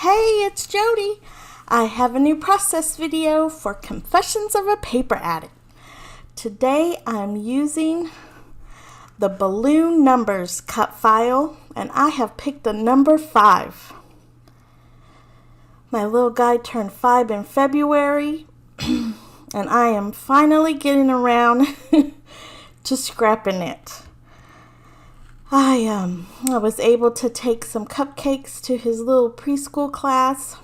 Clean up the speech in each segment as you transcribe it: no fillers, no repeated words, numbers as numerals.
Hey, it's Jody. I have a new process video for Confessions of a Paper Addict. Today I'm using the balloon numbers cut file, and I have picked the number 5. My little guy turned 5 in February, and I am finally getting around to scrapping it. I was able to take some cupcakes to his little preschool class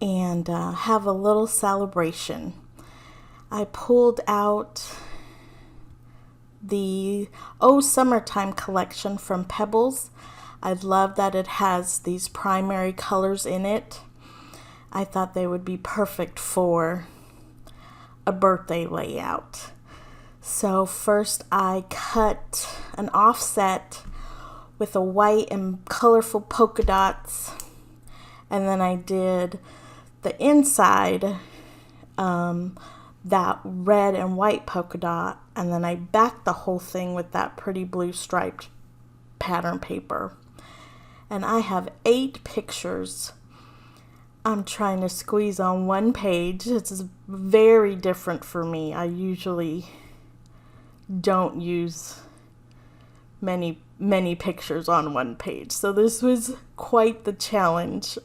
and have a little celebration. I pulled out the Summertime collection from Pebbles. I love that it has these primary colors in it. I thought they would be perfect for a birthday layout. So first I cut an offset with a white and colorful polka dots, and then I did the inside, that red and white polka dot, and then I backed the whole thing with that pretty blue striped pattern paper. And I have 8 pictures I'm trying to squeeze on one page. It's very different for me. I usually don't use many pictures on one page, so this was quite the challenge.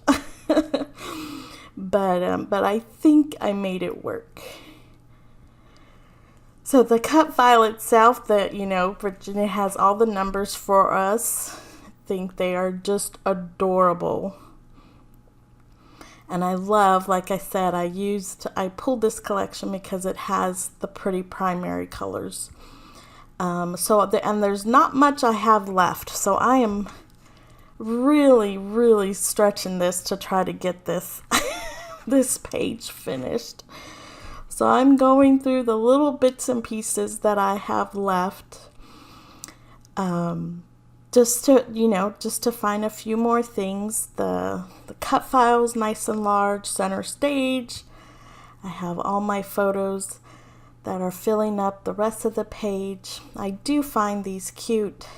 But I think I made it work. So the cut file itself, that Virginia has all the numbers for us. I think they are just adorable. And I love, like I said, I pulled this collection because it has the pretty primary colors. And there's not much I have left, so I am really stretching this to try to get this this page finished. So I'm going through the little bits and pieces that I have left, just to find a few more things. The cut file is nice and large, center stage. I have all my photos that are filling up the rest of the page. I do find these cute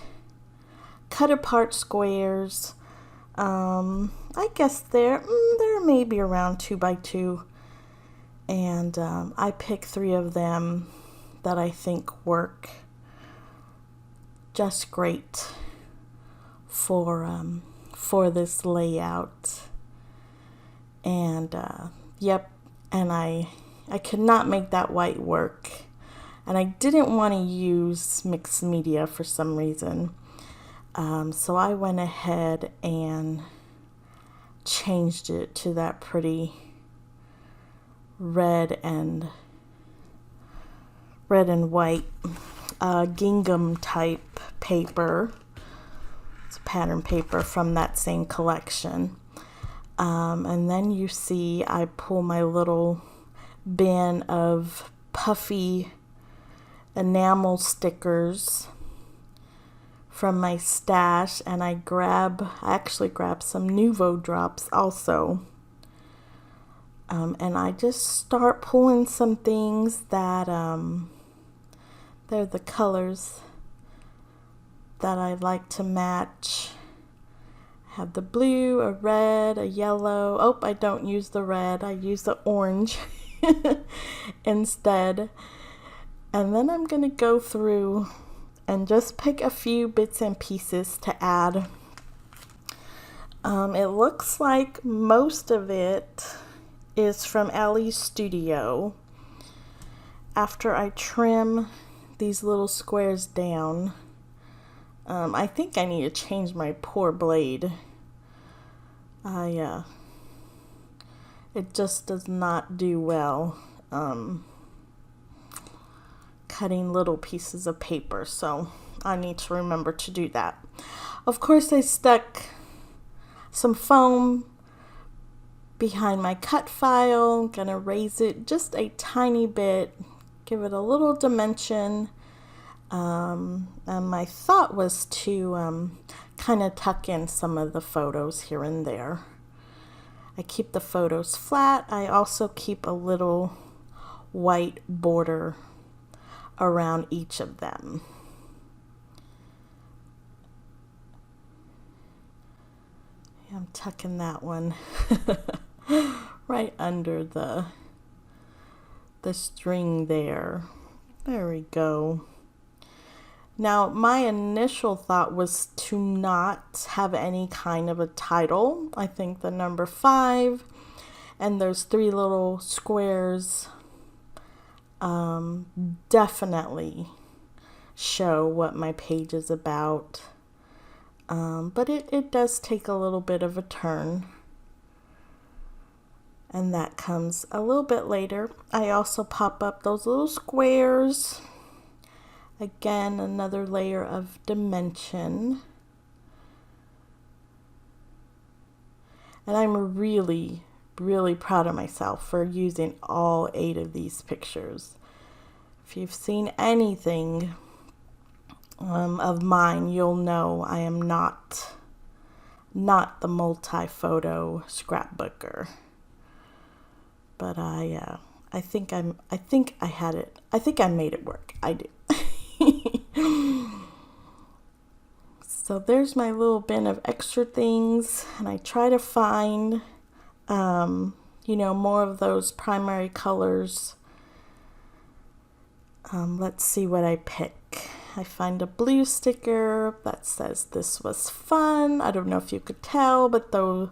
cut apart squares. I guess they're maybe around 2 by 2, and I picked 3 of them that I think work just great for this layout. And and I could not make that white work, and I didn't want to use mixed media for some reason. So I went ahead and changed it to that pretty red and white gingham type paper. It's pattern paper from that same collection. And then you see I pull my little bin of puffy enamel stickers from my stash, and I actually grabbed some Nouveau drops also. And I just start pulling some things that they're the colors that I like to match. I have the blue, a red, a yellow. Oh, I don't use the red. I use the orange instead. And then I'm going to go through and just pick a few bits and pieces to add. It looks like most of it is from Elle's studio. After I trim these little squares down, I think I need to change my poor blade. It just does not do well cutting little pieces of paper, so I need to remember to do that. Of course, I stuck some foam behind my cut file. I'm gonna raise it just a tiny bit, give it a little dimension. And my thought was to kind of tuck in some of the photos here and there. I keep the photos flat. I also keep a little white border around each of them. I'm tucking that one right under the string there. There we go. Now, my initial thought was to not have any kind of a title. I think the number 5 and those 3 little squares definitely show what my page is about. But it does take a little bit of a turn. And that comes a little bit later. I also pop up those little squares. Again, another layer of dimension. And I'm really, really proud of myself for using all 8 of these pictures. If you've seen anything of mine, you'll know I am not the multi-photo scrapbooker. But I think I had it. I think I made it work. I do. So there's my little bin of extra things, and I try to find, more of those primary colors. Let's see what I pick. I find a blue sticker that says "This was fun." I don't know if you could tell, but the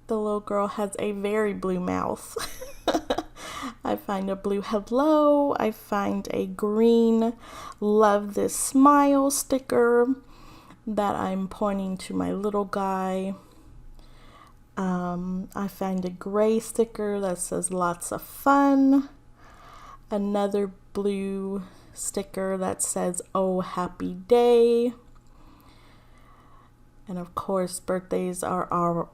little girl has a very blue mouth. I find a blue hello. I find a green "Love this smile" sticker that I'm pointing to my little guy. I find a gray sticker that says "Lots of fun." Another blue sticker that says "Oh, happy day." And of course, birthdays are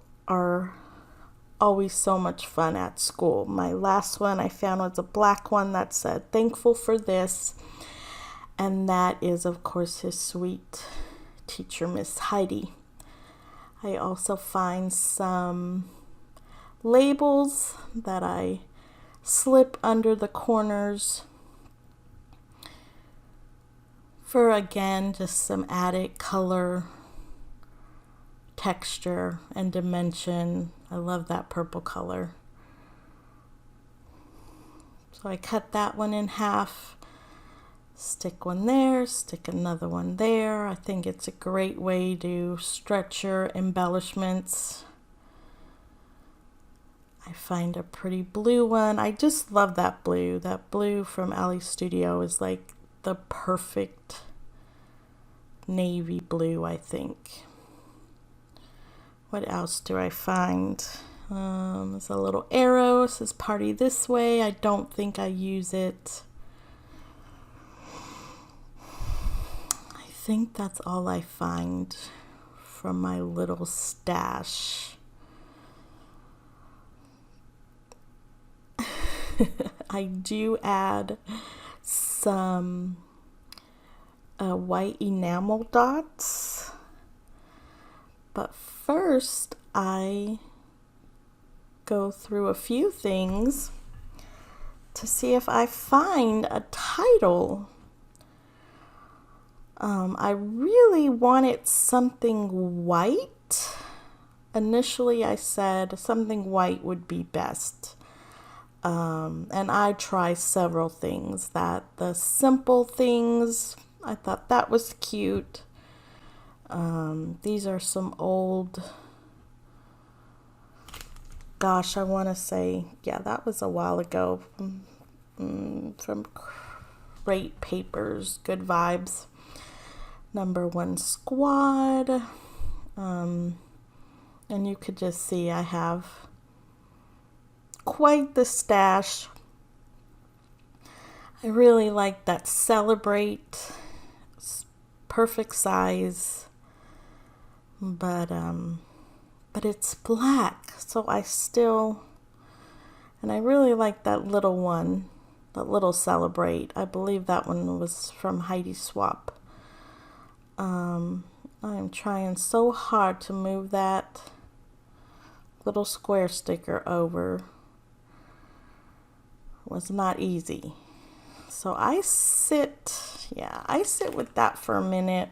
always so much fun at school. My last one I found was a black one that said "Thankful for this." And that is, of course, his sweet teacher, Miss Heidi. I also find some labels that I slip under the corners for, again, just some added color, texture, and dimension. I love that purple color. So I cut that one in half, stick one there, stick another one there. I think it's a great way to stretch your embellishments. I find a pretty blue one. I just love that blue. That blue from Elle Studio is like the perfect navy blue, I think. What else do I find? There's a little arrow. It says "Party this way." I don't think I use it. I think that's all I find from my little stash. I do add some white enamel dots. But first, I go through a few things to see if I find a title. I really wanted something white. Initially, I said something white would be best. And I tried several things. That the simple things, I thought that was cute. These are some old, gosh, I want to say, yeah, that was a while ago, from Great Papers, Good Vibes, Number 1 Squad, and you could just see I have quite the stash. I really like that Celebrate, it's perfect size. But it's black, so and I really like that little one, that little Celebrate. I believe that one was from Heidi Swap. I am trying so hard to move that little square sticker over. It was not easy. So I sit with that for a minute.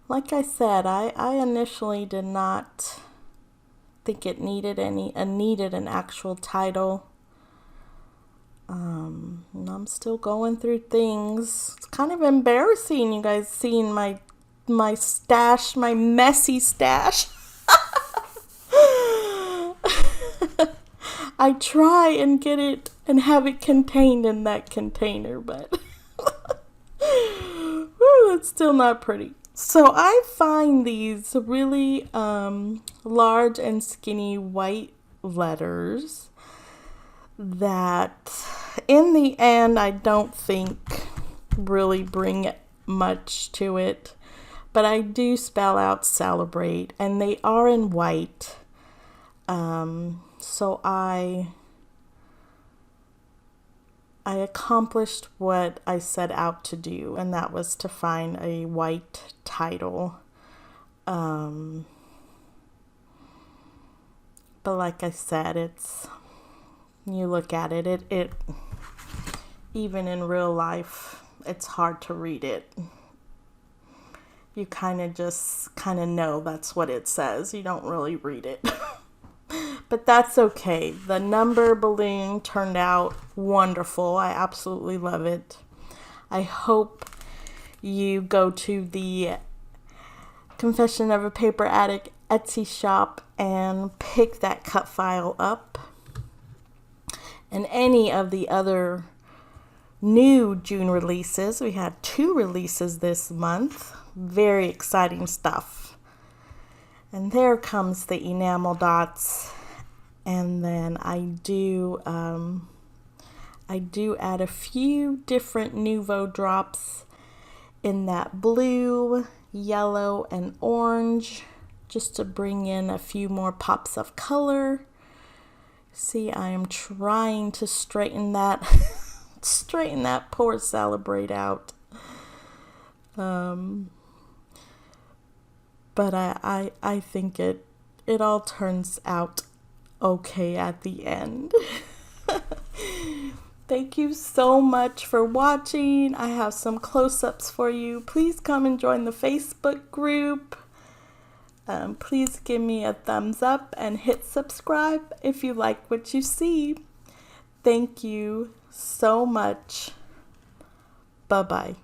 Like I said, I initially did not think it needed an actual title. And I'm still going through things. It's kind of embarrassing, you guys, seeing my stash, my messy stash. I try and get it and have it contained in that container, but it's still not pretty. So I find these really large and skinny white letters that in the end I don't think really bring much to it, but I do spell out celebrate, and they are in white. So I accomplished what I set out to do, and that was to find a white title. But like I said, you look at it even in real life, it's hard to read it. You kind of know that's what it says. You don't really read it. But that's okay. The number balloon turned out wonderful. I absolutely love it. I hope you go to the Confession of a Paper Addict Etsy shop and pick that cut file up. And any of the other new June releases. We had 2 releases this month. Very exciting stuff. And there comes the enamel dots. And then I do add a few different Nouveau drops in that blue, yellow, and orange, just to bring in a few more pops of color. See, I am trying to straighten that poor celebrate out. But I think it all turns out okay at the end. Thank you so much for watching. I have some close-ups for you. Please come and join the Facebook group. Please give me a thumbs up and hit subscribe if you like what you see. Thank you so much. Bye-bye.